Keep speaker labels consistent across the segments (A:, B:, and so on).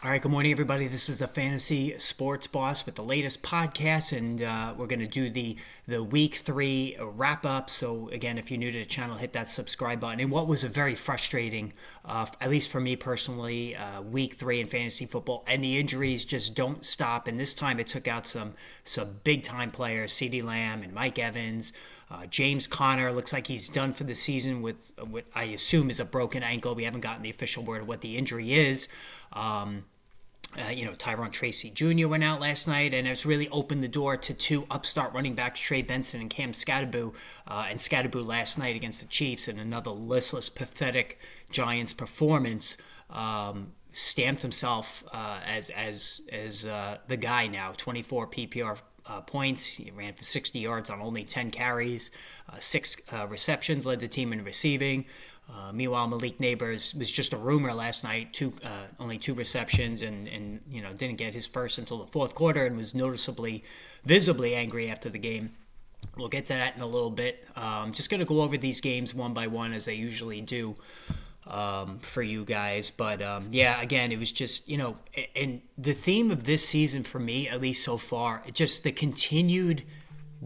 A: All right, good morning, everybody. This is the Fantasy Sports Boss with the latest podcast, and we're going to do the Week 3 wrap up. So, again, if you're new to the channel, hit that subscribe button. And what was a very frustrating, at least for me personally, Week 3 in fantasy football, and the injuries just don't stop. And this time, it took out some big time players: CeeDee Lamb and Mike Evans. James Conner looks like he's done for the season with what I assume is a broken ankle. We haven't gotten the official word of what the injury is. Tyrone Tracy Jr. went out last night, and it's really opened the door to two upstart running backs, Trey Benson and Cam Skattebo. And Skattebo last night against the Chiefs in another listless, pathetic Giants performance stamped himself as the guy now. 24 PPR points. He ran for 60 yards on only 10 carries. 6 receptions, led the team in receiving. Meanwhile, Malik Neighbors was just a rumor last night. Only 2 receptions, and didn't get his first until the fourth quarter, and was visibly angry after the game. We'll get to that in a little bit. Just going to go over these games one by one as I usually do for you guys. But again, it was just and the theme of this season for me, at least so far, just the continued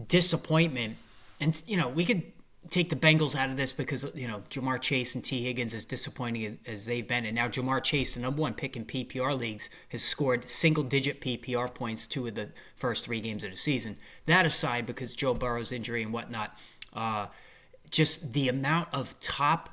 A: disappointment. And we could take the Bengals out of this because, Jamar Chase and T. Higgins, as disappointing as they've been. And now Jamar Chase, the number one pick in PPR leagues, has scored single-digit PPR points 2 of the first 3 games of the season. That aside, because Joe Burrow's injury and whatnot, just the amount of top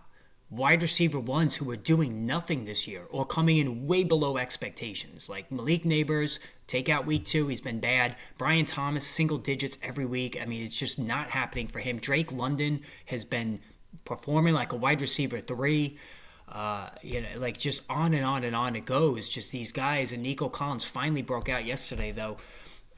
A: wide receiver ones who are doing nothing this year or coming in way below expectations. Like Malik Neighbors, take out week 2, he's been bad. Brian Thomas, single digits every week. I mean, it's just not happening for him. Drake London has been performing like a wide receiver 3. Just on and on and on it goes. Just these guys, and Nico Collins finally broke out yesterday, though.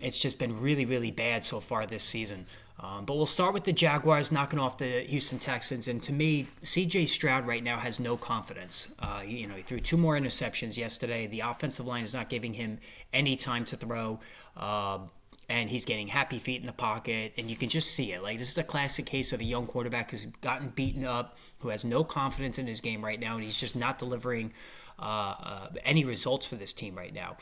A: It's just been really, really bad so far this season. But we'll start with the Jaguars knocking off the Houston Texans. And to me, C.J. Stroud right now has no confidence. He threw 2 more interceptions yesterday. The offensive line is not giving him any time to throw. And he's getting happy feet in the pocket. And you can just see it. Like, this is a classic case of a young quarterback who's gotten beaten up, who has no confidence in his game right now. And he's just not delivering any results for this team right now.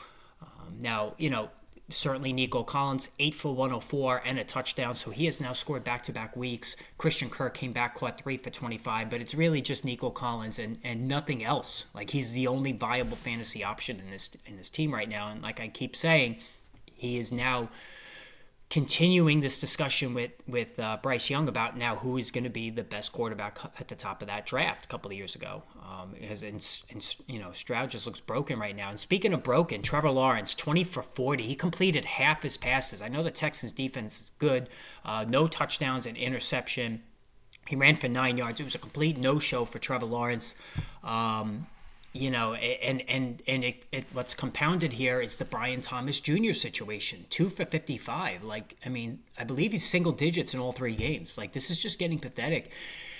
A: Certainly Nico Collins, 8 for 104 and a touchdown, so he has now scored back-to-back weeks. Christian Kirk came back, caught 3 for 25, but it's really just Nico Collins and nothing else. Like, he's the only viable fantasy option in this team right now, and like I keep saying, he is now continuing this discussion with Bryce Young about now who is going to be the best quarterback at the top of that draft a couple of years ago. Stroud just looks broken right now. And speaking of broken, Trevor Lawrence, 20 for 40. He completed half his passes. I know the Texans defense is good. No touchdowns and interception. He ran for 9 yards. It was a complete no-show for Trevor Lawrence. What's compounded here is the Brian Thomas Jr. situation. 2 for 55. I believe he's single digits in all 3 games. Like, this is just getting pathetic.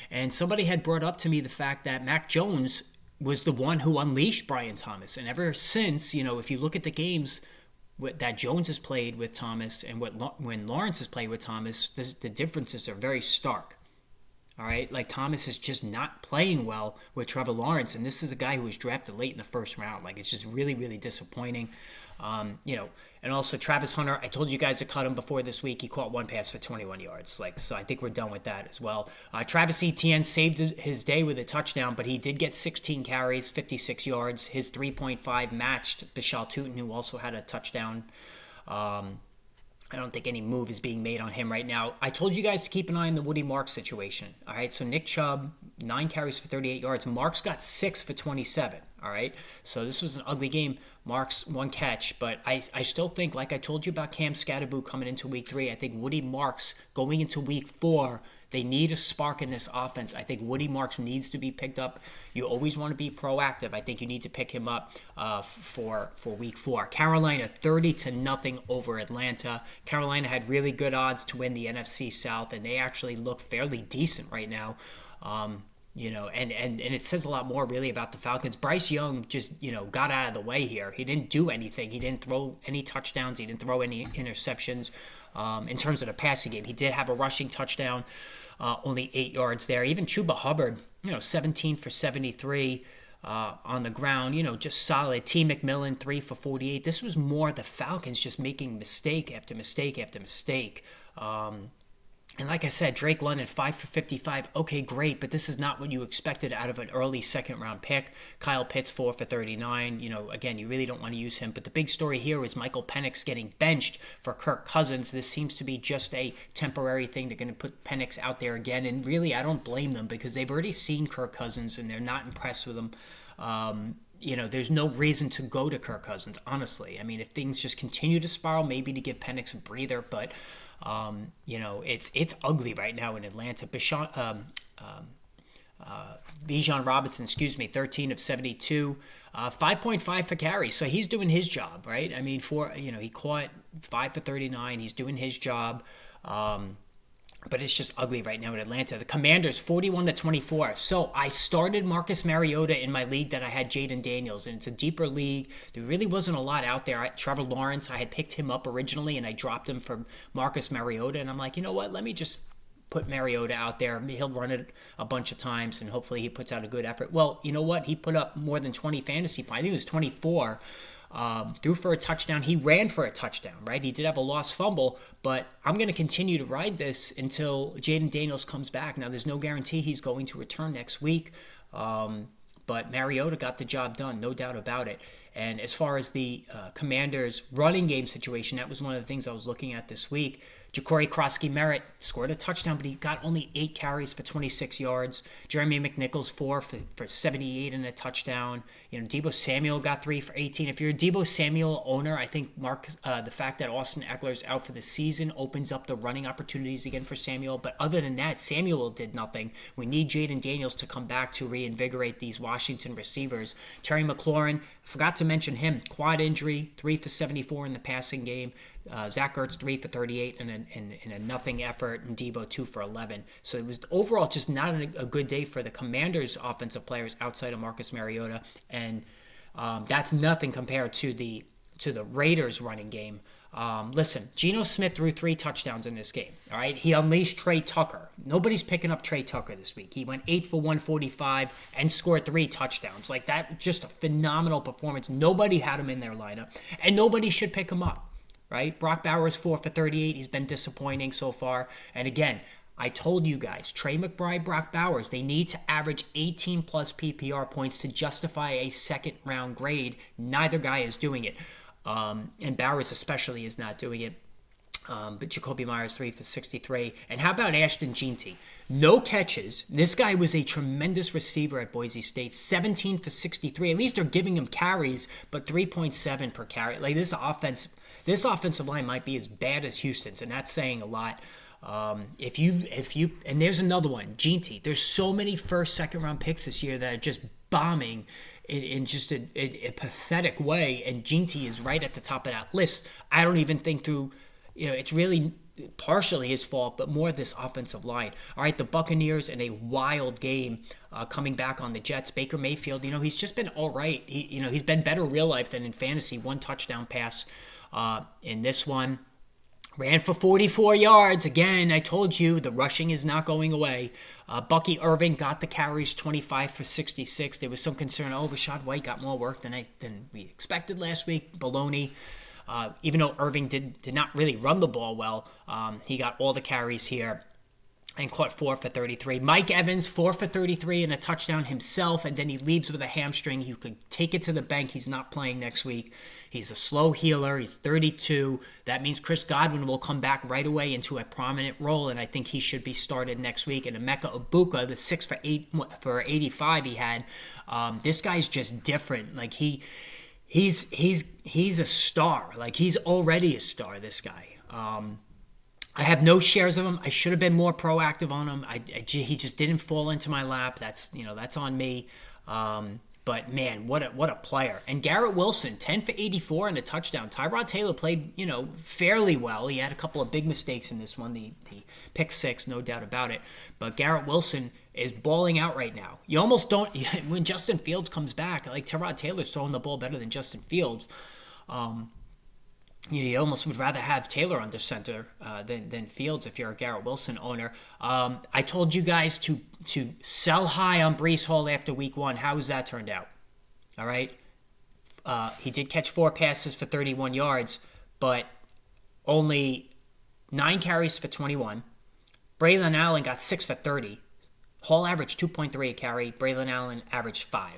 A: And somebody had brought up to me the fact that Mac Jones was the one who unleashed Brian Thomas. And ever since, if you look at the games that Jones has played with Thomas and when Lawrence has played with Thomas, the differences are very stark. All right, like, Thomas is just not playing well with Trevor Lawrence, and this is a guy who was drafted late in the first round. Like, it's just really, really disappointing. And also Travis Hunter, I told you guys to cut him before this week. He caught 1 pass for 21 yards. So I think we're done with that as well. Travis Etienne saved his day with a touchdown, but he did get 16 carries, 56 yards. His 3.5 matched Bashal Tutin, who also had a touchdown. I don't think any move is being made on him right now. I told you guys to keep an eye on the Woody Marks situation. All right, so Nick Chubb, 9 carries for 38 yards. Marks got 6 for 27. All right, so this was an ugly game. Marks, 1 catch, but I still think, like I told you about Cam Skattebo coming into week 3, I think Woody Marks going into week 4, they need a spark in this offense. I think Woody Marks needs to be picked up. You always want to be proactive. I think you need to pick him up for week 4. Carolina 30-0 over Atlanta. Carolina had really good odds to win the NFC South, and they actually look fairly decent right now. And it says a lot more really about the Falcons. Bryce Young just, got out of the way here. He didn't do anything. He didn't throw any touchdowns. He didn't throw any interceptions. In terms of the passing game, he did have a rushing touchdown, only 8 yards there. Even Chuba Hubbard, 17 for 73. on the ground, just solid. T. McMillan, 3 for 48. This was more the Falcons just making mistake after mistake after mistake. And like I said, Drake London, 5 for 55. Okay, great, but this is not what you expected out of an early second-round pick. Kyle Pitts, 4 for 39. Again, you really don't want to use him. But the big story here is Michael Penix getting benched for Kirk Cousins. This seems to be just a temporary thing. They're going to put Penix out there again. And really, I don't blame them because they've already seen Kirk Cousins and they're not impressed with him. There's no reason to go to Kirk Cousins, honestly. I mean, if things just continue to spiral, maybe to give Penix a breather, but it's ugly right now in Atlanta. Bijan Robinson, 13 of 72, 5.5 for carry. So he's doing his job, right? I mean, he caught 5 for 39. He's doing his job. But it's just ugly right now in Atlanta. The Commanders, 41-24. So I started Marcus Mariota in my league that I had Jaden Daniels, and it's a deeper league. There really wasn't a lot out there. Trevor Lawrence, I had picked him up originally, and I dropped him for Marcus Mariota. And I'm like, you know what? Let me just put Mariota out there. He'll run it a bunch of times, and hopefully he puts out a good effort. Well, you know what? He put up more than 20 fantasy points. I think it was 24. Threw for a touchdown. He ran for a touchdown, right? He did have a lost fumble, but I'm going to continue to ride this until Jaden Daniels comes back. Now, there's no guarantee he's going to return next week, but Mariota got the job done, no doubt about it. And as far as the Commanders' running game situation, that was one of the things I was looking at this week. Ja'Cory Krosky-Merritt scored a touchdown, but he got only 8 carries for 26 yards. Jeremy McNichols, 4 for 78 and a touchdown. Deebo Samuel got 3 for 18. If you're a Deebo Samuel owner, I think the fact that Austin Eckler is out for the season opens up the running opportunities again for Samuel. But other than that, Samuel did nothing. We need Jaden Daniels to come back to reinvigorate these Washington receivers. Terry McLaurin, forgot to mention him, quad injury, 3 for 74 in the passing game. Zach Ertz, 3 for 38 and a nothing effort, and Deebo 2 for 11. So it was overall just not a good day for the Commanders' offensive players outside of Marcus Mariota, and that's nothing compared to the Raiders' running game. Listen, Geno Smith threw 3 touchdowns in this game. All right, he unleashed Trey Tucker. Nobody's picking up Trey Tucker this week. He went 8 for 145 and scored 3 touchdowns. Like that, just a phenomenal performance. Nobody had him in their lineup, and nobody should pick him up. Right? Brock Bowers, 4 for 38. He's been disappointing so far. And again, I told you guys, Trey McBride, Brock Bowers, they need to average 18 plus PPR points to justify a second round grade. Neither guy is doing it. And Bowers especially is not doing it. But Jacoby Myers, 3 for 63. And how about Ashton Jeanty? No catches. This guy was a tremendous receiver at Boise State. 17 for 63. At least they're giving him carries, but 3.7 per carry. Like this offensive line might be as bad as Houston's, and that's saying a lot. If you, and there's another one, Jeanty. There's so many first, second round picks this year that are just bombing in just a pathetic way, and Jeanty is right at the top of that list. I don't even think it's really partially his fault, but more this offensive line. All right, the Buccaneers in a wild game coming back on the Jets. Baker Mayfield, he's just been all right. He's been better real life than in fantasy. 1 touchdown pass in this one. Ran for 44 yards. Again, I told you the rushing is not going away. Bucky Irving got the carries, 25 for 66. There was some concern, Rashad White got more work than we expected last week. Baloney. Even though Irving did not really run the ball well, he got all the carries here and caught 4 for 33. Mike Evans, 4 for 33 and a touchdown himself, and then he leaves with a hamstring. You could take it to the bank. He's not playing next week. He's a slow healer. He's 32. That means Chris Godwin will come back right away into a prominent role, and I think he should be started next week. And Emeka Ibuka, the 6 for 85 he had, this guy's just different. Like he's a star. Like he's already a star, this guy. I have no shares of him. I should have been more proactive on him. He just didn't fall into my lap. That's on me. But man, what a player. And Garrett Wilson, 10 for 84 and a touchdown. Tyrod Taylor played, fairly well. He had a couple of big mistakes in this one. The pick 6, no doubt about it. But Garrett Wilson is balling out right now. You almost don't, when Justin Fields comes back, like Tyrod Taylor's throwing the ball better than Justin Fields. You almost would rather have Taylor under center than Fields if you're a Garrett Wilson owner. I told you guys to sell high on Breece Hall after week 1. How has that turned out? All right. He did catch 4 passes for 31 yards, but only 9 carries for 21. Braylon Allen got 6 for 30. Hall averaged 2.3 a carry. Braylon Allen averaged 5.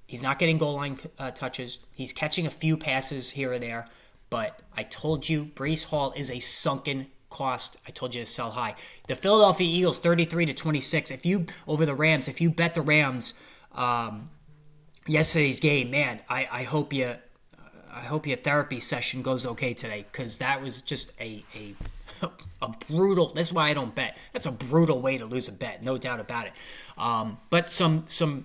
A: He's not getting goal line touches. He's catching a few passes here or there. But I told you, Breece Hall is a sunken cost. I told you to sell high. The Philadelphia Eagles, 33-26. Over the Rams, if you bet the Rams yesterday's game, man, I hope your therapy session goes okay today, because that was just a brutal. That's why I don't bet. That's a brutal way to lose a bet, no doubt about it. But some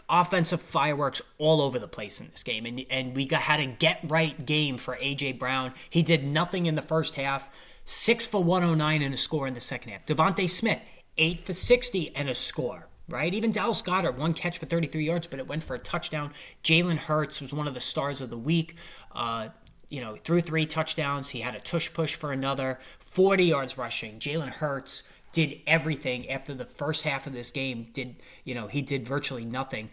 A: offensive fireworks all over the place in this game, and we had a get right game for AJ Brown. He did nothing in the first half. 6 for 109 and a score in the second half. Devontae Smith, 8 for 60 and a score. Right? Even Dallas Goedert, 1 catch for 33 yards, but it went for a touchdown. Jalen Hurts was one of the stars of the week. Threw 3 touchdowns. He had a tush push for another. 40 yards rushing. Jalen Hurts did everything after the first half of this game. He did virtually nothing.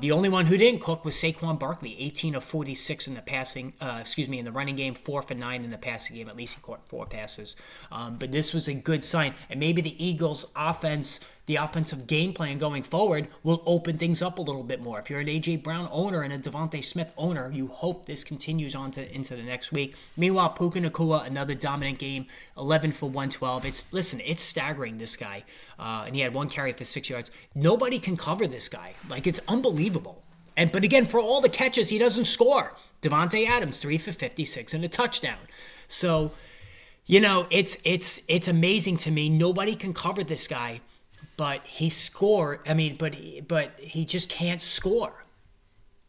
A: The only one who didn't cook was Saquon Barkley, 18 of 46 in the running game, 4 for 9 in the passing game. At least he caught 4 passes. But this was a good sign. And maybe the Eagles' the offensive game plan going forward will open things up a little bit more. If you're an A.J. Brown owner and a Devontae Smith owner, you hope this continues into the next week. Meanwhile, Puka Nacua, another dominant game, 11 for 112. It's staggering, this guy. And he had 1 carry for 6 yards. Nobody can cover this guy. It's unbelievable. But again, for all the catches, he doesn't score. Devontae Adams, 3 for 56 and a touchdown. So, it's amazing to me. Nobody can cover this guy. But he scored. But he just can't score.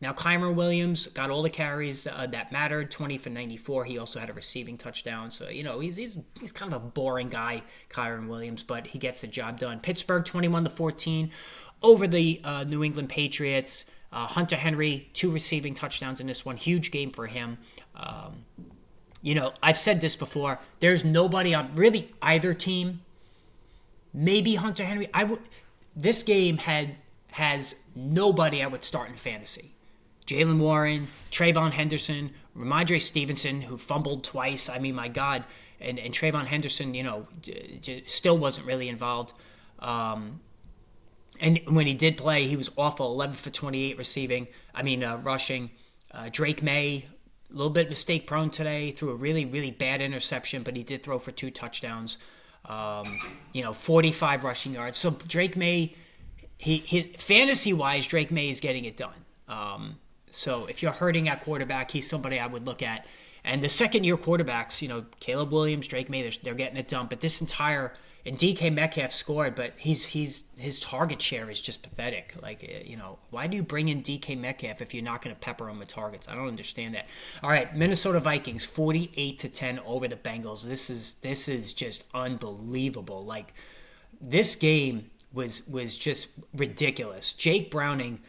A: Now, Kyren Williams got all the carries that mattered, 20 for 94. He also had a receiving touchdown. So, he's kind of a boring guy, Kyren Williams, but he gets the job done. Pittsburgh, 21-14 over the New England Patriots. Hunter Henry, 2 receiving touchdowns in this one. Huge game for him. I've said this before. There's nobody on really either team. Maybe Hunter Henry. This game has nobody I would start in fantasy. Jaylen Warren, Trayvon Henderson, Ramondre Stevenson, who fumbled twice. I mean, my God. And Trayvon Henderson, still wasn't really involved. And when he did play, he was awful. 11 for 28 rushing. Drake May, a little bit mistake prone today, threw a really, really bad interception, but he did throw for 2 touchdowns. 45 rushing yards. So Drake May, fantasy-wise, Drake May is getting it done. So if you're hurting at quarterback, he's somebody I would look at. And the second-year quarterbacks, Caleb Williams, Drake May, they're getting it done. But and DK Metcalf scored, but his target share is just pathetic. Why do you bring in DK Metcalf if you're not going to pepper him with targets? I don't understand that. All right, Minnesota Vikings, 48-10 over the Bengals. This is just unbelievable. This game was just ridiculous. Jake Browning.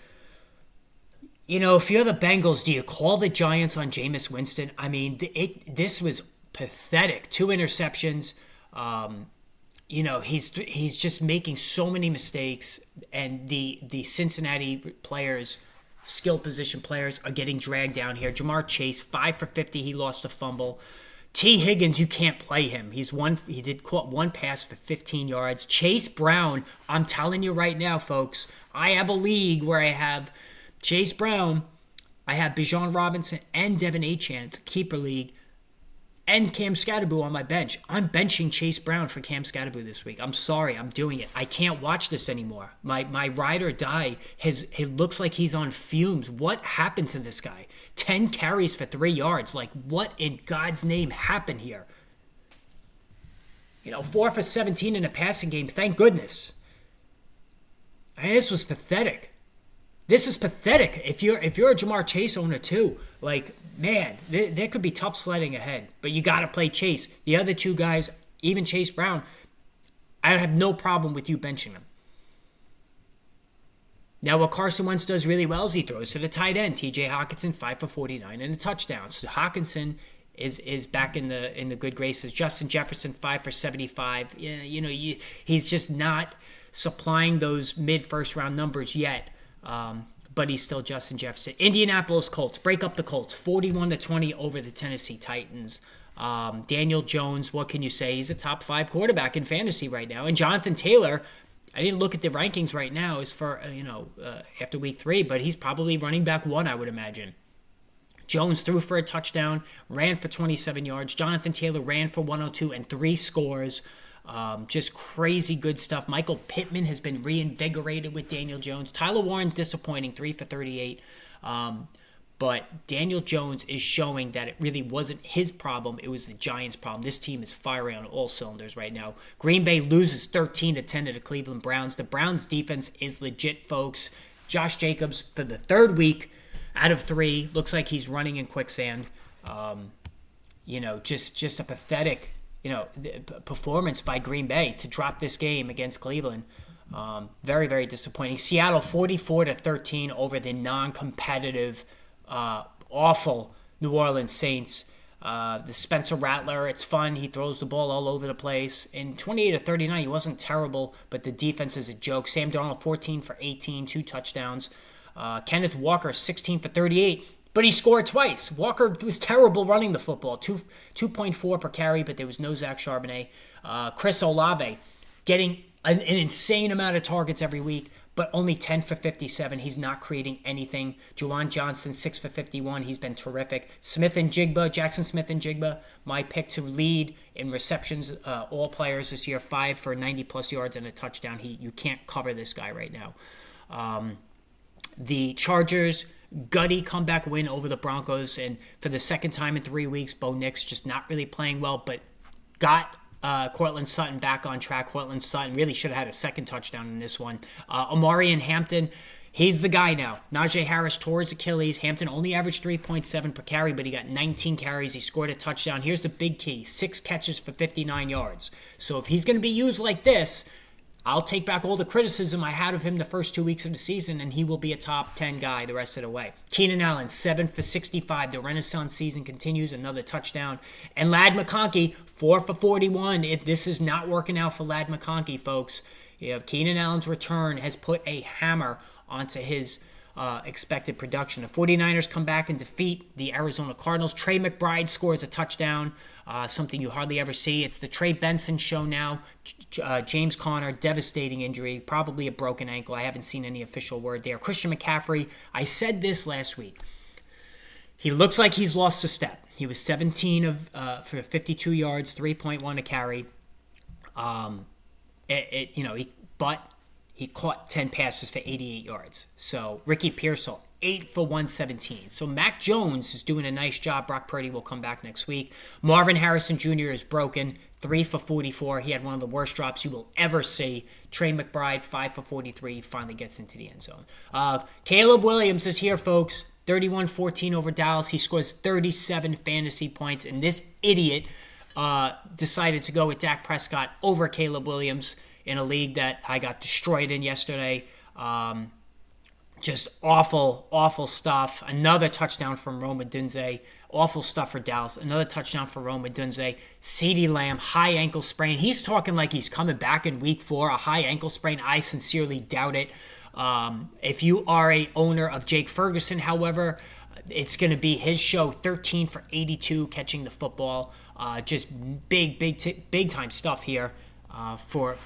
A: If you're the Bengals, do you call the Giants on Jameis Winston? I mean, this was pathetic. 2 interceptions. He's just making so many mistakes, and the Cincinnati players, skill position players, are getting dragged down here. Jamar Chase, 5 for 50, he lost a fumble. T. Higgins, you can't play him. He did caught 1 pass for 15 yards. Chase Brown, I'm telling you right now, folks, I have a league where I have Chase Brown, I have Bijan Robinson and Devin Achane. It's a keeper league. And Cam Scatterboo on my bench. I'm benching Chase Brown for Cam Scatterboo this week. I'm sorry, I'm doing it. I can't watch this anymore. My ride or die, it looks like he's on fumes. What happened to this guy? 10 carries for 3 yards. What in God's name happened here? 4 for 17 in a passing game. Thank goodness. This was pathetic. This is pathetic. If you're a Jamar Chase owner too, man, there could be tough sledding ahead. But you got to play Chase. The other 2 guys, even Chase Brown, I have no problem with you benching them. Now, what Carson Wentz does really well is he throws to the tight end, T.J. Hockenson, 5 for 49 and a touchdown. So Hockenson is back in the good graces. Justin Jefferson, 5 for 75. He's just not supplying those mid-first round numbers yet. But he's still Justin Jefferson. Indianapolis Colts break up the Colts 41-20 over the Tennessee Titans. Daniel Jones, what can you say? He's a top 5 quarterback in fantasy right now. And Jonathan Taylor, I didn't look at the rankings right now as for after week 3, but he's probably running back 1, I would imagine. Jones threw for a touchdown, ran for 27 yards. Jonathan Taylor ran for 102 and 3 scores. Just crazy good stuff. Michael Pittman has been reinvigorated with Daniel Jones. Tyler Warren, disappointing, 3 for 38. But Daniel Jones is showing that it really wasn't his problem. It was the Giants' problem. This team is firing on all cylinders right now. Green Bay loses 13-10 to the Cleveland Browns. The Browns' defense is legit, folks. Josh Jacobs, for the 3rd week out of 3, looks like he's running in quicksand. Just a pathetic performance by Green Bay to drop this game against Cleveland. Very, very disappointing. Seattle 44-13 over the non-competitive, awful New Orleans Saints. The Spencer Rattler, it's fun. He throws the ball all over the place. In 28-39, he wasn't terrible, but the defense is a joke. Sam Darnold 14 for 18, 2 touchdowns. Kenneth Walker 16 for 38. But he scored twice. Walker was terrible running the football. 2.4 per carry, but there was no Zach Charbonnet. Chris Olave getting an insane amount of targets every week, but only 10 for 57. He's not creating anything. Juwan Johnson, 6 for 51. He's been terrific. Jackson Smith and Jigba, my pick to lead in receptions, all players this year, 5 for 90-plus yards and a touchdown. You can't cover this guy right now. The Chargers, gutty comeback win over the Broncos, and for the second time in 3 weeks, Bo Nix just not really playing well, but got Cortland Sutton back on track. Cortland Sutton really should have had a second touchdown in this one. Amari and Hampton, he's the guy now. Najee Harris tore his Achilles. Hampton only averaged 3.7 per carry, but he got 19 carries. He scored a touchdown. Here's the big key, 6 catches for 59 yards. So if he's going to be used like this, I'll take back all the criticism I had of him the first 2 weeks of the season, and he will be a top 10 guy the rest of the way. Keenan Allen, 7 for 65. The Renaissance season continues, another touchdown. And Ladd McConkey, 4 for 41. This is not working out for Ladd McConkey, folks. Keenan Allen's return has put a hammer onto his expected production. The 49ers come back and defeat the Arizona Cardinals. Trey McBride scores a touchdown, something you hardly ever see. It's the Trey Benson show now. James Conner, devastating injury, probably a broken ankle. I haven't seen any official word there. Christian McCaffrey, I said this last week. He looks like he's lost a step. He was 17 for 52 yards, 3.1 a carry. He caught 10 passes for 88 yards. So Ricky Pearsall, 8 for 117. So Mac Jones is doing a nice job. Brock Purdy will come back next week. Marvin Harrison Jr. is broken, 3 for 44. He had one of the worst drops you will ever see. Trey McBride, 5 for 43. He finally gets into the end zone. Caleb Williams is here, folks. 31-14 over Dallas. He scores 37 fantasy points. And this idiot decided to go with Dak Prescott over Caleb Williams in a league that I got destroyed in yesterday. Just awful, awful stuff. Another touchdown from Rome Odunze. Awful stuff for Dallas. Another touchdown for Rome Odunze. CeeDee Lamb, high ankle sprain. He's talking like he's coming back in week 4. A high ankle sprain. I sincerely doubt it. If you are a owner of Jake Ferguson, however, it's going to be his show. 13 for 82 catching the football. Just big time stuff here. For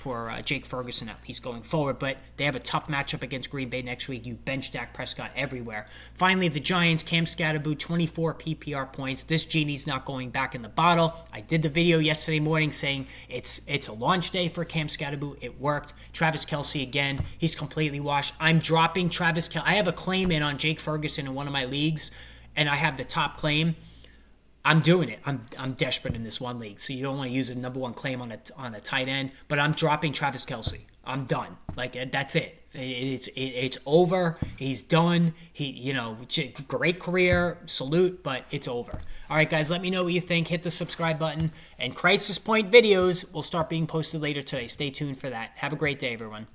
A: Jake Ferguson up. He's going forward, but they have a tough matchup against Green Bay next week. You bench Dak Prescott everywhere. Finally, the Giants, Cam Scatterboo, 24 PPR points. This genie's not going back in the bottle. I did the video yesterday morning saying it's a launch day for Cam Scatterboo. It worked. Travis Kelce again. He's completely washed. I'm dropping Travis Kelce. I have a claim in on Jake Ferguson in one of my leagues, and I have the top claim. I'm doing it. I'm desperate in this one league, so you don't want to use a number one claim on a tight end. But I'm dropping Travis Kelce. I'm done. That's it. It's over. He's done. Great career. Salute, but it's over. All right, guys. Let me know what you think. Hit the subscribe button. And Crisis Point videos will start being posted later today. Stay tuned for that. Have a great day, everyone.